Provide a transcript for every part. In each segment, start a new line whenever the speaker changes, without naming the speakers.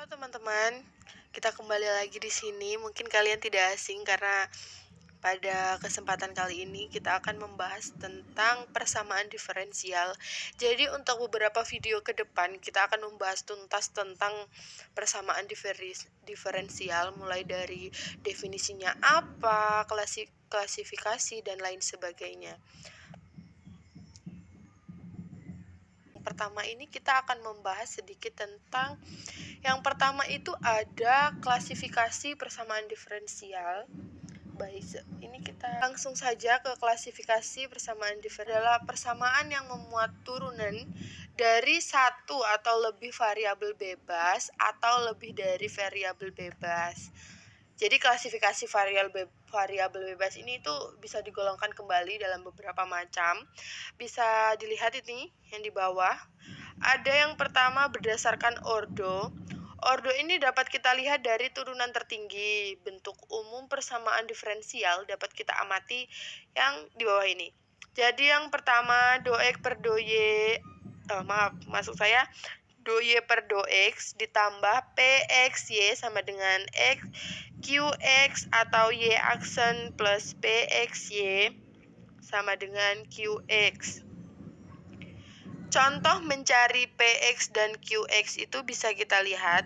Halo teman-teman, kita kembali lagi di sini. Mungkin kalian tidak asing karena pada kesempatan kali ini kita akan membahas tentang persamaan diferensial. Jadi untuk beberapa video ke depan kita akan membahas tuntas tentang persamaan diferensial, mulai dari definisinya apa, klasifikasi dan lain sebagainya. Pertama ini kita akan membahas sedikit tentang yang pertama itu ada klasifikasi persamaan diferensial. Baik, ini kita langsung saja ke klasifikasi persamaan diferensial. Adalah persamaan yang memuat turunan dari satu atau lebih variabel bebas atau lebih dari variabel bebas. Jadi klasifikasi variabel bebas ini itu bisa digolongkan kembali dalam beberapa macam. Bisa dilihat ini yang di bawah. Ada yang pertama berdasarkan ordo. Ordo ini dapat kita lihat dari turunan tertinggi. Bentuk umum persamaan diferensial dapat kita amati yang di bawah ini. Jadi yang pertama do X per do Y, do Y per do X ditambah PXY sama dengan X QX atau Y aksen plus PXY sama dengan QX. Contoh mencari PX dan QX itu bisa kita lihat.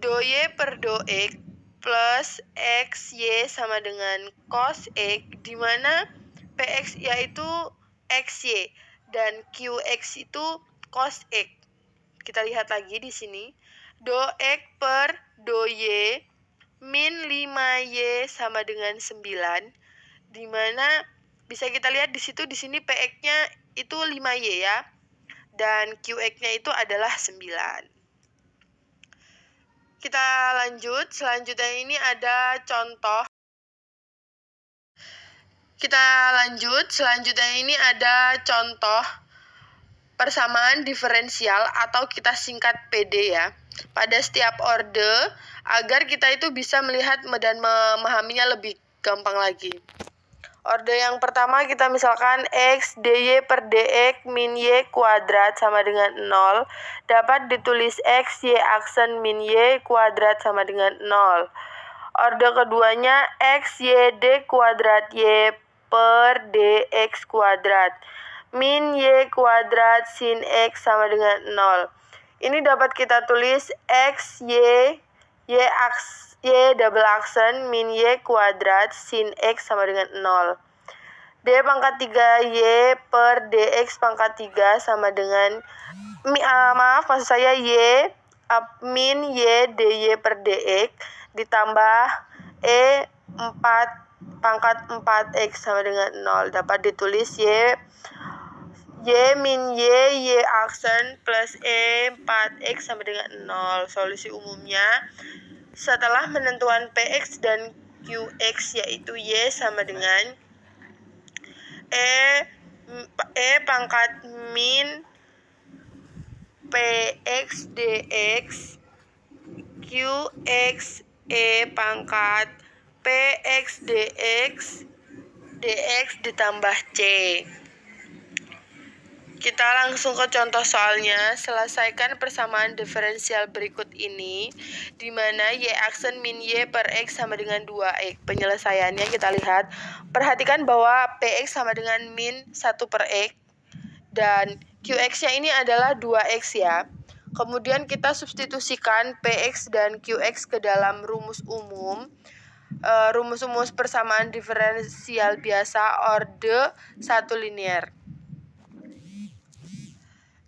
Do Y per do X plus XY sama dengan cos X, di mana PX yaitu XY dan QX itu cos X. Kita lihat lagi di sini. Do X per do Y min 5Y sama dengan 9, di mana bisa kita lihat di sini PX-nya itu 5Y ya, dan QX-nya itu adalah 9. Kita lanjut, selanjutnya ini ada contoh. Selanjutnya ini ada contoh persamaan diferensial atau kita singkat PD ya. Pada setiap orde agar kita itu bisa melihat dan memahaminya lebih gampang lagi. Orde yang pertama kita misalkan X dy per dx min y kuadrat sama dengan 0 dapat ditulis X y aksen min y kuadrat sama dengan 0. Orde keduanya X y d kuadrat y per dx kuadrat min y kuadrat sin x sama dengan 0. Ini dapat kita tulis X y double aksen min y kuadrat sin x sama dengan 0. D pangkat 3y per dx pangkat 3 sama dengan y min y dy per dx ditambah e 4 pangkat 4x sama dengan 0. Dapat ditulis y min y aksen plus e 4x sama dengan 0. Solusi umumnya setelah penentuan px dan qx yaitu y sama dengan e pangkat min px dx qx e pangkat px dx ditambah c. Kita langsung ke contoh soalnya. Selesaikan persamaan diferensial berikut ini, di mana y aksen min y per x sama dengan 2x. Penyelesaiannya kita lihat. Perhatikan bahwa px sama dengan min 1 per x, dan qx-nya ini adalah 2x ya. Kemudian kita substitusikan px dan qx ke dalam rumus umum. Rumus persamaan diferensial biasa orde 1 linear.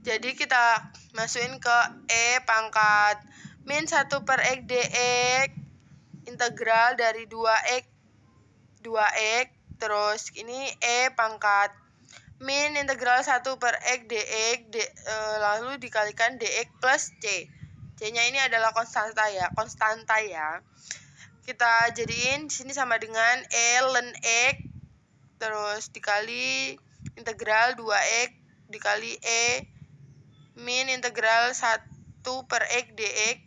Jadi kita masukin ke E pangkat min 1 per X dx integral dari 2x terus ini E pangkat min integral 1 per X dx lalu dikalikan dx plus C. C-nya ini adalah konstanta ya. Kita jadiin di sini sama dengan E ln X terus dikali integral 2x dikali E min integral 1 per X dx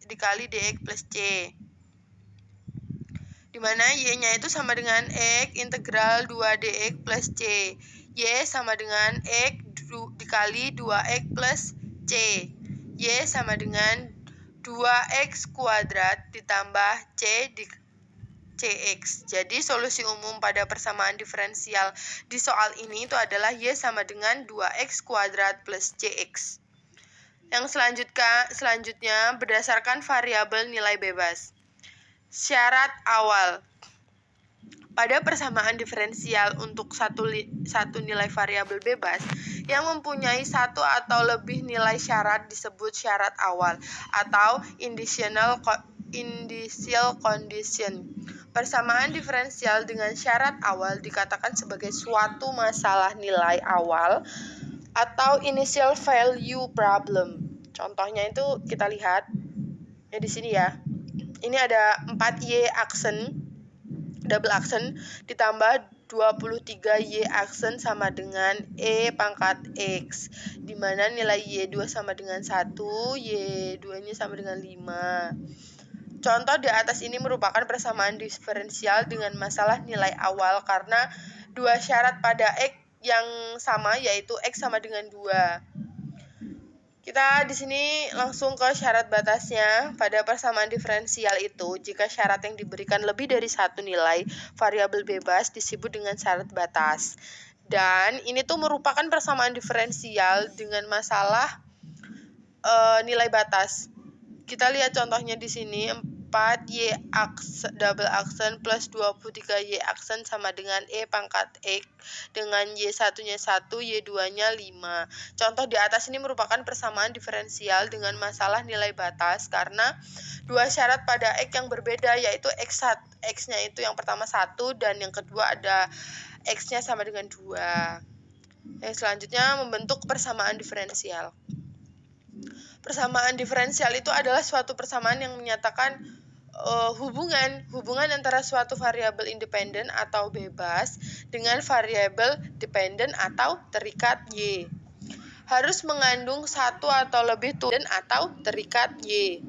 dikali dx plus C, dimana y-nya itu sama dengan X integral 2 dx plus C. Y sama dengan X dikali 2x plus C. Y sama dengan 2x kuadrat ditambah c di cx. Jadi solusi umum pada persamaan diferensial di soal ini itu adalah y sama dengan 2x kuadrat plus cx. Yang selanjutnya berdasarkan variabel nilai bebas. Syarat awal. Pada persamaan diferensial untuk satu nilai variabel bebas yang mempunyai satu atau lebih nilai syarat disebut syarat awal atau initial condition. Persamaan diferensial dengan syarat awal dikatakan sebagai suatu masalah nilai awal atau initial value problem. Contohnya itu kita lihat ya di sini ya. Ini ada 4y aksen double aksen ditambah 23y aksen sama dengan e pangkat x, di mana nilai y2 sama dengan 1, y2-nya sama dengan 5. Contoh di atas ini merupakan persamaan diferensial dengan masalah nilai awal karena dua syarat pada x yang sama, yaitu x sama dengan 2. Kita di sini langsung ke syarat batasnya. Pada persamaan diferensial itu, jika syarat yang diberikan lebih dari satu nilai variabel bebas disebut dengan syarat batas. Dan ini tuh merupakan persamaan diferensial dengan masalah nilai batas. Kita lihat contohnya di sini. 4y double aksen plus 23y aksen sama dengan e pangkat x dengan y1-nya 1, y2-nya 5. Contoh di atas ini merupakan persamaan diferensial dengan masalah nilai batas karena dua syarat pada x yang berbeda, yaitu x-nya itu yang pertama 1 dan yang kedua ada x-nya sama dengan 2. Yang selanjutnya membentuk persamaan diferensial. Persamaan diferensial itu adalah suatu persamaan yang menyatakan hubungan antara suatu variabel independen atau bebas dengan variabel dependen atau terikat y. Harus mengandung satu atau lebih turunan atau terikat y.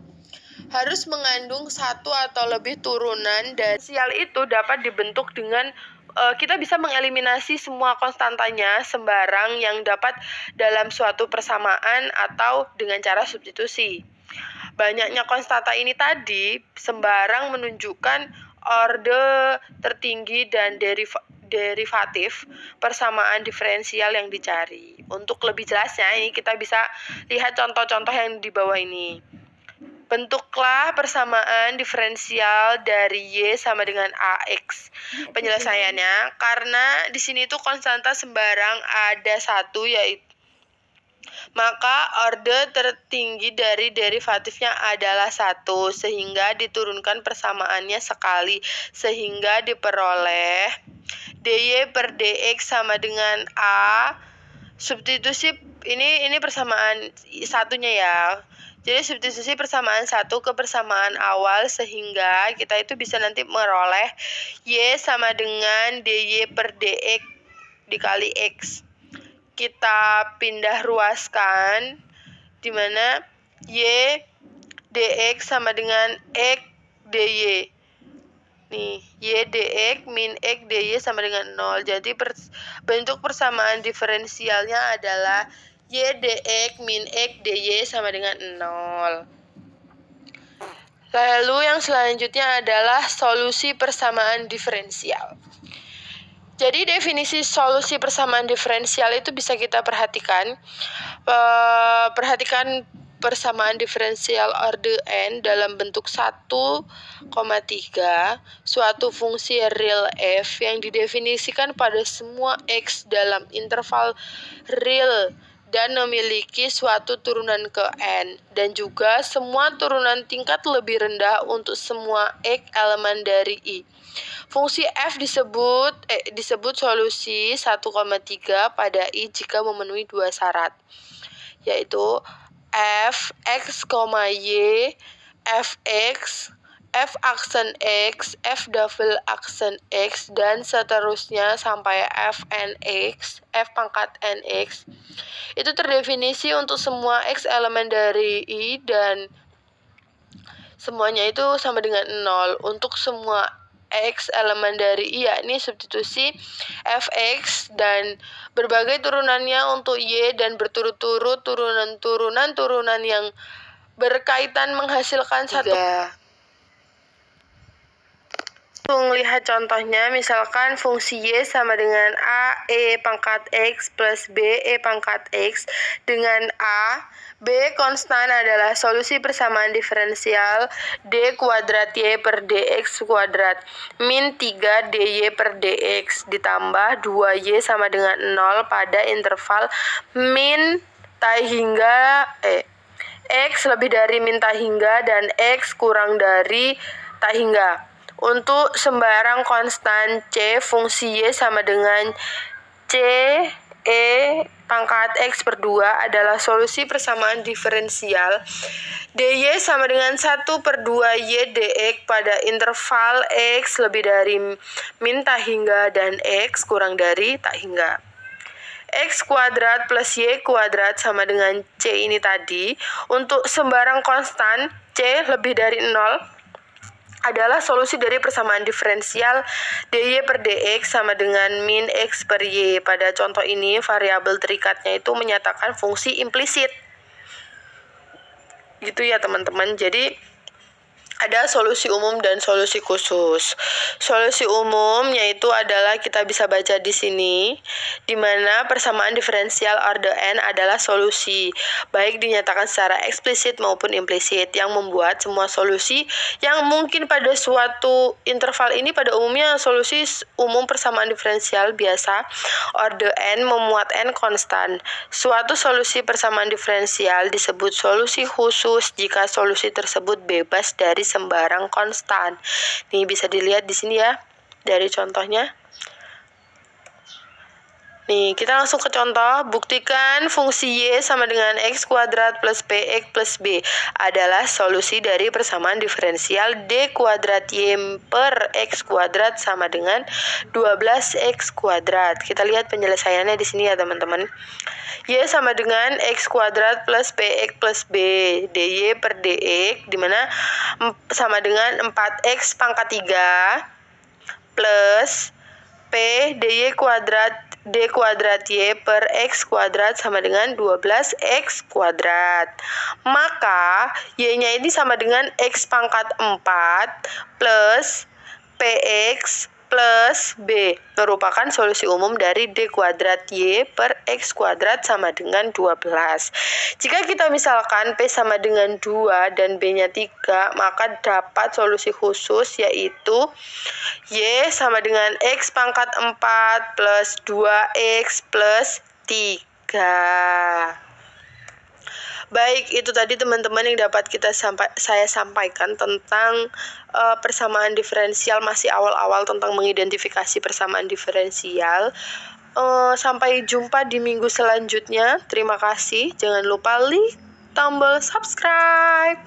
Harus mengandung satu atau lebih turunan, dan diferensial itu dapat dibentuk dengan kita bisa mengeliminasi semua konstantanya sembarang yang dapat dalam suatu persamaan atau dengan cara substitusi. Banyaknya konstanta ini tadi sembarang menunjukkan orde tertinggi dan derivatif persamaan diferensial yang dicari. Untuk lebih jelasnya, ini kita bisa lihat contoh-contoh yang di bawah ini. Bentuklah persamaan diferensial dari y sama dengan ax. Penyelesaiannya, karena di sini tuh konstanta sembarang ada satu, yaitu maka orde tertinggi dari derivatifnya adalah 1, sehingga diturunkan persamaannya sekali, sehingga diperoleh dy per dx sama dengan a. Substitusi ini persamaan satunya ya. Jadi substitusi persamaan 1 ke persamaan awal, sehingga kita itu bisa nanti meroleh y sama dengan dy per dx dikali x. Kita pindah ruaskan, di mana y dx sama dengan x dy. Nih, y dx min x dy sama dengan 0. Jadi bentuk persamaan diferensialnya adalah y dx min x dy sama dengan 0. Lalu yang selanjutnya adalah solusi persamaan diferensial. Jadi definisi solusi persamaan diferensial itu bisa kita perhatikan. Perhatikan persamaan diferensial orde n dalam bentuk 1,3 suatu fungsi real f yang didefinisikan pada semua x dalam interval real dan memiliki suatu turunan ke n, dan juga semua turunan tingkat lebih rendah untuk semua x elemen dari i. Fungsi f disebut solusi 1,3 pada i jika memenuhi dua syarat, yaitu f x, y, f x, f aksen x, f double aksen x, dan seterusnya sampai f nx, f pangkat nx. Itu terdefinisi untuk semua x elemen dari i dan semuanya itu sama dengan 0. Untuk semua x elemen dari i, yakni substitusi fx dan berbagai turunannya untuk y dan berturut-turut turunan yang berkaitan menghasilkan satu. Lihat contohnya, misalkan fungsi Y sama dengan A, E pangkat X plus B, E pangkat X dengan A. B konstan adalah solusi persamaan diferensial D kuadrat Y per DX kuadrat min 3 DY per DX ditambah 2Y sama dengan 0 pada interval min tai hingga X lebih dari min tai hingga dan X kurang dari tai hingga. Untuk sembarang konstan C, fungsi Y sama dengan C E pangkat X per 2 adalah solusi persamaan diferensial DY sama dengan 1 per 2Y dx pada interval X lebih dari min tak hingga dan X kurang dari tak hingga. X kuadrat plus Y kuadrat sama dengan C ini tadi. Untuk sembarang konstan C lebih dari 0 adalah solusi dari persamaan diferensial DY per DX sama dengan min X per Y. Pada contoh ini, variabel terikatnya itu menyatakan fungsi implisit. Gitu ya teman-teman. Jadi ada solusi umum dan solusi khusus. Solusi umum yaitu adalah kita bisa baca di sini, di mana persamaan diferensial order n adalah solusi, baik dinyatakan secara eksplisit maupun implisit, yang membuat semua solusi yang mungkin pada suatu interval ini pada umumnya solusi umum persamaan diferensial biasa order n memuat n konstan. Suatu solusi persamaan diferensial disebut solusi khusus jika solusi tersebut bebas dari sembarang konstan. Nih bisa dilihat di sini ya dari contohnya. Nih, kita langsung ke contoh. Buktikan fungsi Y sama dengan X kuadrat plus PX plus B adalah solusi dari persamaan diferensial D kuadrat Y per X kuadrat sama dengan 12X kuadrat. Kita lihat penyelesaiannya di sini ya teman-teman. Y sama dengan X kuadrat plus PX plus B DY per DX, dimana sama dengan 4X pangkat 3 plus P DY kuadrat D kuadrat Y per X kuadrat sama dengan 12X kuadrat. Maka Y-nya ini sama dengan X pangkat 4 plus PX plus B, merupakan solusi umum dari D kuadrat Y per X kuadrat sama dengan 12. Jika kita misalkan P sama dengan 2 dan B-nya 3, maka dapat solusi khusus yaitu Y sama dengan X pangkat 4 plus 2X plus 3. Baik, itu tadi teman-teman yang dapat saya sampaikan tentang persamaan diferensial, masih awal-awal tentang mengidentifikasi persamaan diferensial. Sampai jumpa di minggu selanjutnya. Terima kasih. Jangan lupa klik tombol subscribe.